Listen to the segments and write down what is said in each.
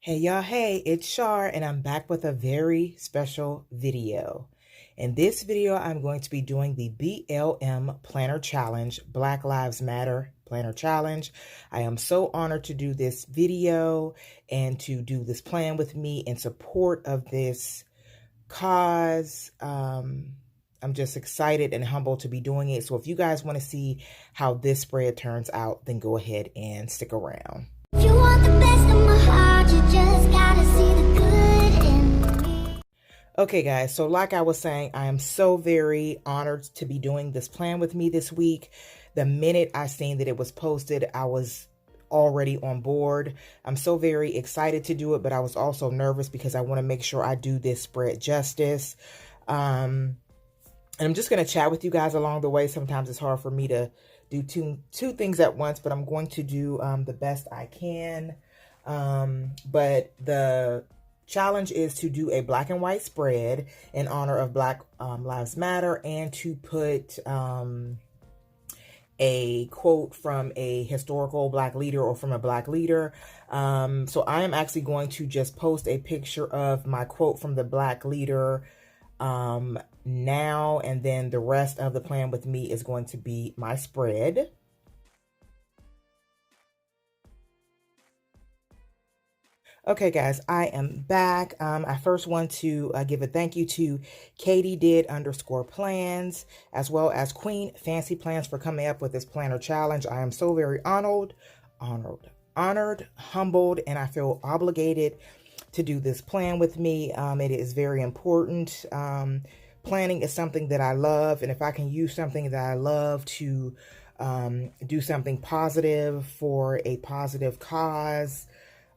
Hey y'all, hey, it's Shar and I'm back with a very special video. In this video, I'm going to be doing the BLM Planner Challenge, Black Lives Matter Planner Challenge. I am so honored to do this video and to do this plan with me in support of this cause. I'm just excited and humbled to be doing it. So if you guys want to see how this spread turns out, then go ahead and stick around. If you want the best of my heart, you just gotta see the good in me. Okay, guys, so like I was saying, I am so very honored to be doing this plan with me this week. The minute I seen that it was posted, I was already on board. I'm so very excited to do it, but I was also nervous because I want to make sure I do this spread justice. And I'm just going to chat with you guys along the way. Sometimes it's hard for me to do two things at once, but I'm going to do the best I can. But the challenge is to do a black and white spread in honor of Black Lives Matter and to put a quote from a historical Black leader or from a Black leader. So I am actually going to just post a picture of my quote from the Black leader now, and then the rest of the plan with me is going to be my spread. Okay, guys, I am back. I first want to give a thank you to Katie_Did_Plans, as well as Queen Fancy Plans for coming up with this planner challenge. I am so very honored, humbled, and I feel obligated to do this plan with me. It is very important. Planning is something that I love, and if I can use something that I love to do something positive for a positive cause,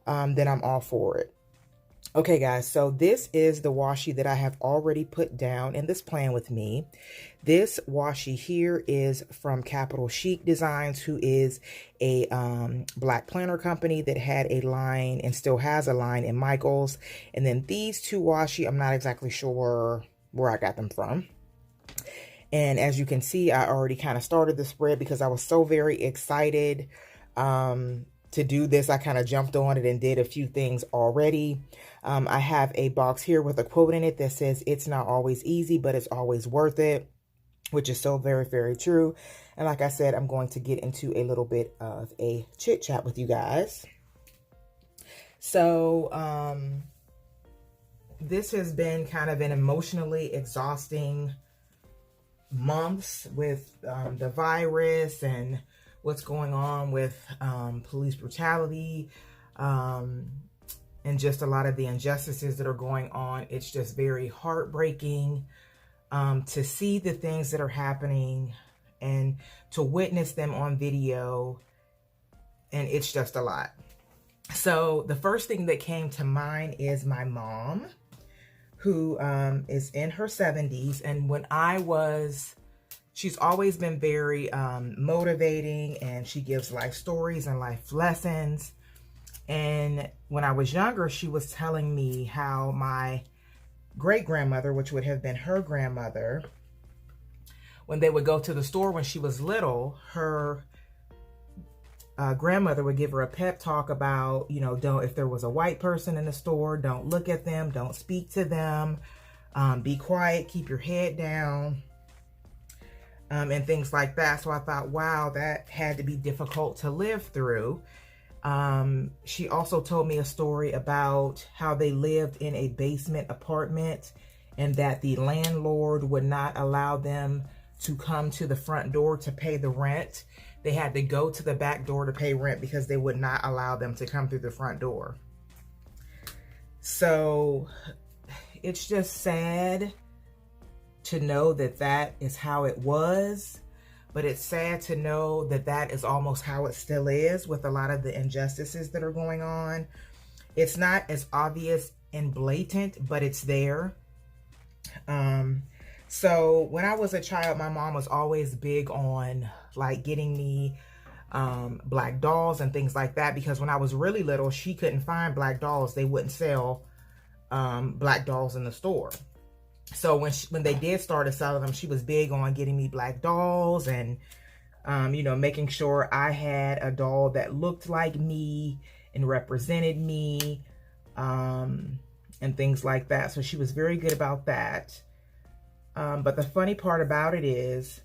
then I'm all for it. Okay, guys, so this is the washi that I have already put down in this plan with me. This washi here is from Capital Chic Designs, who is a Black planner company that had a line and still has a line in Michael's. And then these two washi, I'm not exactly sure where I got them from. And as you can see, I already kind of started the spread because I was so very excited to do this. I kind of jumped on it and did a few things already. I have a box here with a quote in it that says, "It's not always easy, but it's always worth it," which is so very, very true. And like I said, I'm going to get into a little bit of a chit chat with you guys. So this has been kind of an emotionally exhausting months with the virus and what's going on with police brutality and just a lot of the injustices that are going on. It's just very heartbreaking to see the things that are happening and to witness them on video, and it's just a lot. So the first thing that came to mind is my mom, who is in her 70s, and she's always been very motivating, and she gives life stories and life lessons. And when I was younger, she was telling me how my great-grandmother, which would have been her grandmother, when they would go to the store when she was little, her grandmother would give her a pep talk about, if there was a white person in the store, don't look at them, don't speak to them, be quiet, keep your head down. And things like that. So I thought, wow, that had to be difficult to live through. She also told me a story about how they lived in a basement apartment and that the landlord would not allow them to come to the front door to pay the rent. They had to go to the back door to pay rent because they would not allow them to come through the front door. So it's just sad to know that that is how it was, but it's sad to know that that is almost how it still is with a lot of the injustices that are going on. It's not as obvious and blatant, but it's there. So when I was a child, my mom was always big on like getting me black dolls and things like that, because when I was really little, she couldn't find black dolls. They wouldn't sell black dolls in the store. So when they did start selling them, she was big on getting me black dolls and making sure I had a doll that looked like me and represented me. and things like that. So she was very good about that. But the funny part about it is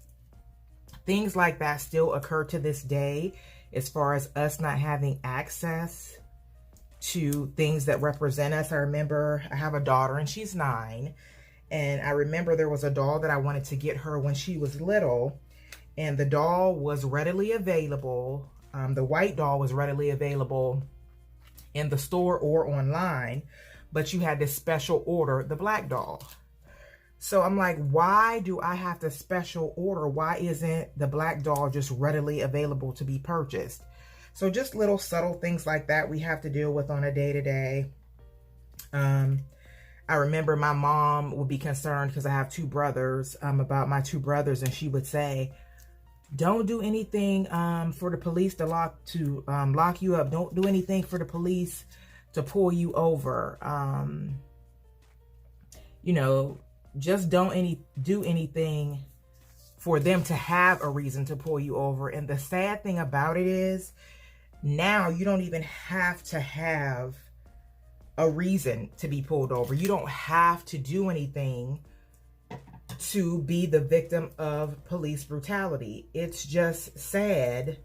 things like that still occur to this day, as far as us not having access to things that represent us. I remember I have a daughter and she's 9. And I remember there was a doll that I wanted to get her when she was little. And the doll was readily available. The white doll was readily available in the store or online. But you had to special order the black doll. So I'm like, why do I have to special order? Why isn't the black doll just readily available to be purchased? So just little subtle things like that we have to deal with on a day-to-day. I remember my mom would be concerned because I have 2 brothers, about my 2 brothers, and she would say, don't do anything for the police to lock you up. Don't do anything for the police to pull you over. You know, just don't do anything for them to have a reason to pull you over. And the sad thing about it is, now you don't even have to have a reason to be pulled over. You don't have to do anything to be the victim of police brutality. It's just sad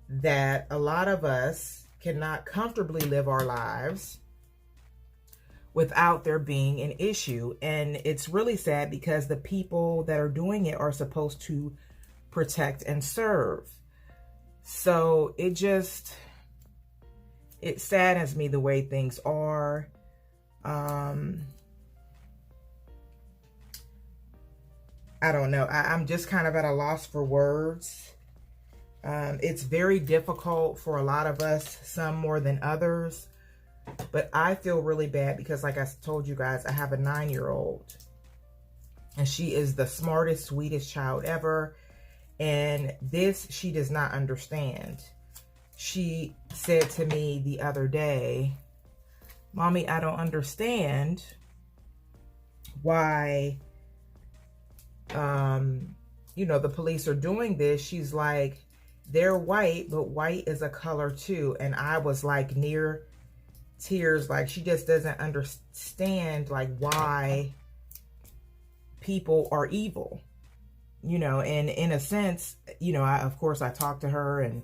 that a lot of us cannot comfortably live our lives without there being an issue. And it's really sad because the people that are doing it are supposed to protect and serve. So it saddens me the way things are. I don't know. I'm just kind of at a loss for words. It's very difficult for a lot of us, some more than others. But I feel really bad because, like I told you guys, I have a 9-year-old. And she is the smartest, sweetest child ever. And this, she does not understand. She said to me the other day, Mommy, I don't understand why, you know, the police are doing this. She's like, they're white, but white is a color too. And I was like near tears. Like, she just doesn't understand like why people are evil, you know. And in a sense, you know, of course I talk to her and,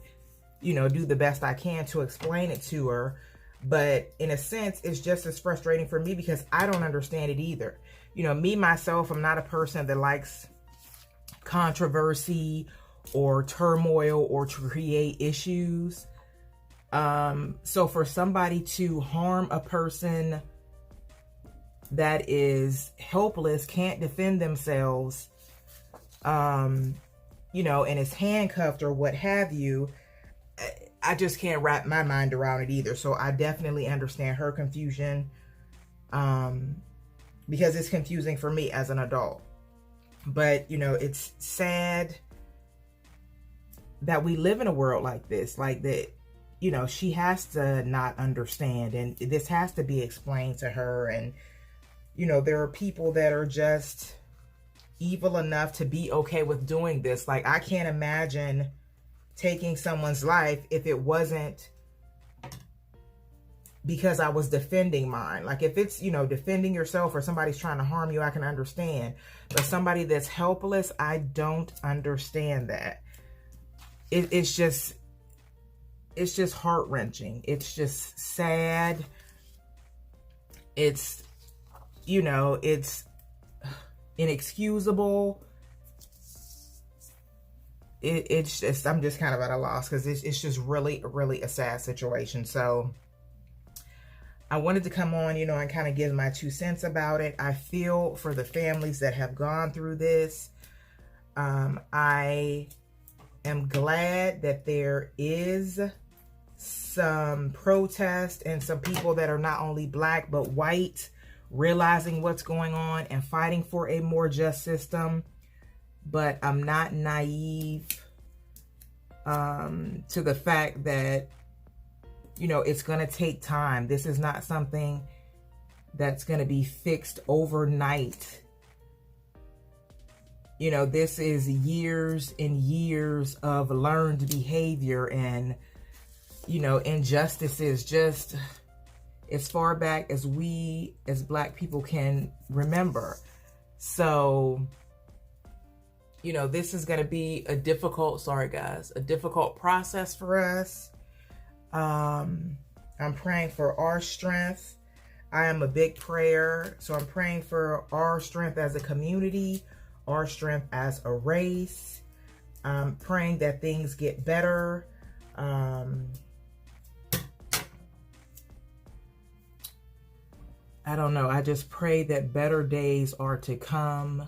you know, do the best I can to explain it to her. But in a sense, it's just as frustrating for me because I don't understand it either. You know, me, myself, I'm not a person that likes controversy or turmoil or to create issues. So for somebody to harm a person that is helpless, can't defend themselves, you know, and is handcuffed or what have you, I just can't wrap my mind around it either. So I definitely understand her confusion, because it's confusing for me as an adult. But, you know, it's sad that we live in a world like this, like that, you know, she has to not understand, and this has to be explained to her. And, you know, there are people that are just evil enough to be okay with doing this. Like, I can't imagine taking someone's life if it wasn't because I was defending mine. Like, if it's, you know, defending yourself or somebody's trying to harm you, I can understand. But somebody that's helpless, I don't understand that. It's just heart-wrenching. It's just sad. It's, you know, it's inexcusable. It's just, I'm just kind of at a loss because it's just really, really a sad situation. So I wanted to come on, you know, and kind of give my 2 cents about it. I feel for the families that have gone through this. I am glad that there is some protest and some people that are not only black but white realizing what's going on and fighting for a more just system. But I'm not naive to the fact that, you know, it's going to take time. This is not something that's going to be fixed overnight. You know, this is years and years of learned behavior and, you know, injustices just as far back as we as Black people can remember. So, you know, this is going to be a difficult, sorry guys, a difficult process for us. I'm praying for our strength. I am a big prayer. So I'm praying for our strength as a community, our strength as a race. I'm praying that things get better. I don't know. I just pray that better days are to come.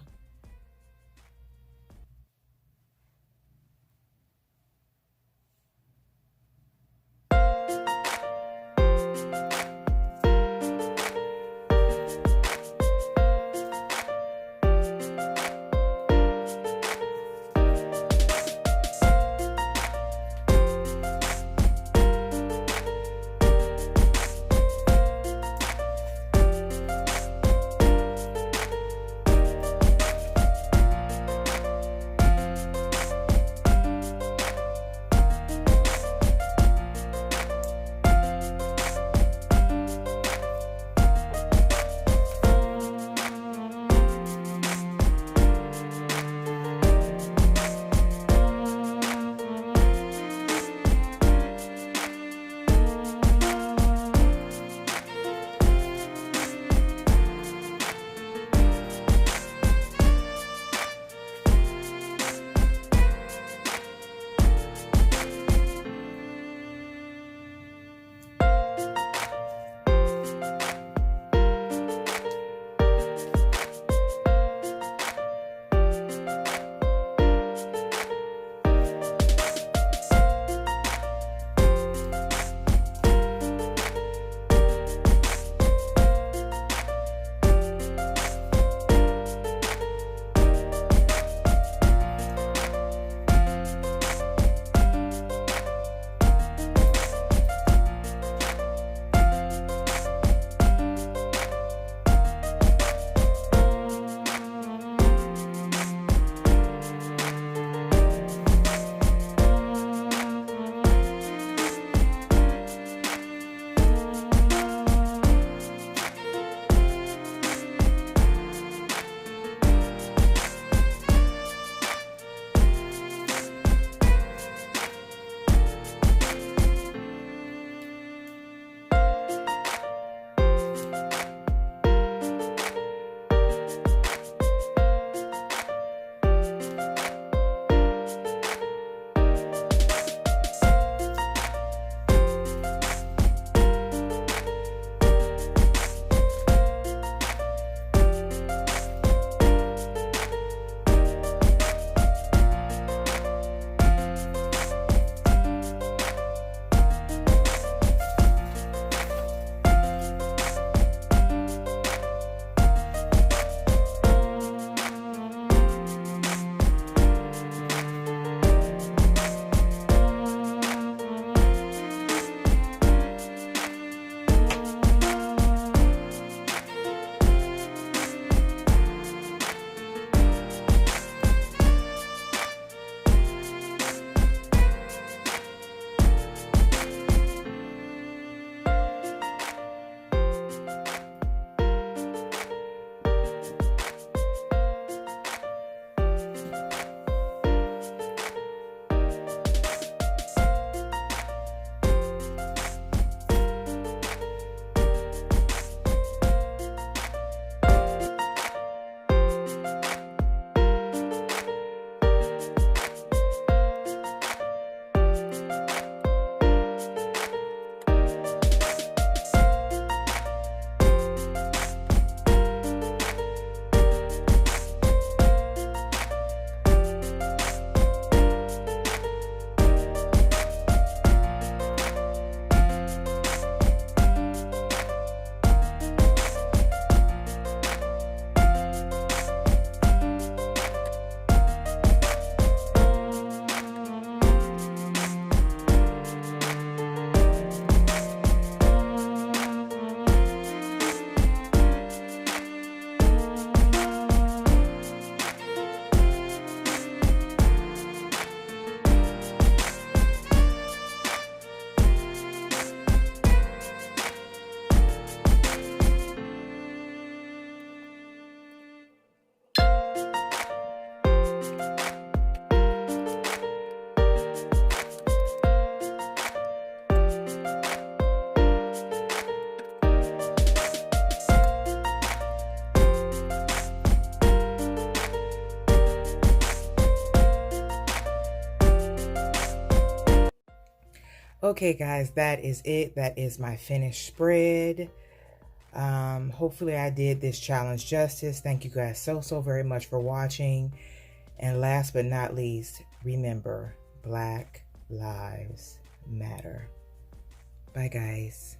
Okay, guys, that is it. That is my finished spread. Hopefully I did this challenge justice. Thank you guys so very much for watching. And last but not least, remember, Black Lives Matter. Bye, guys.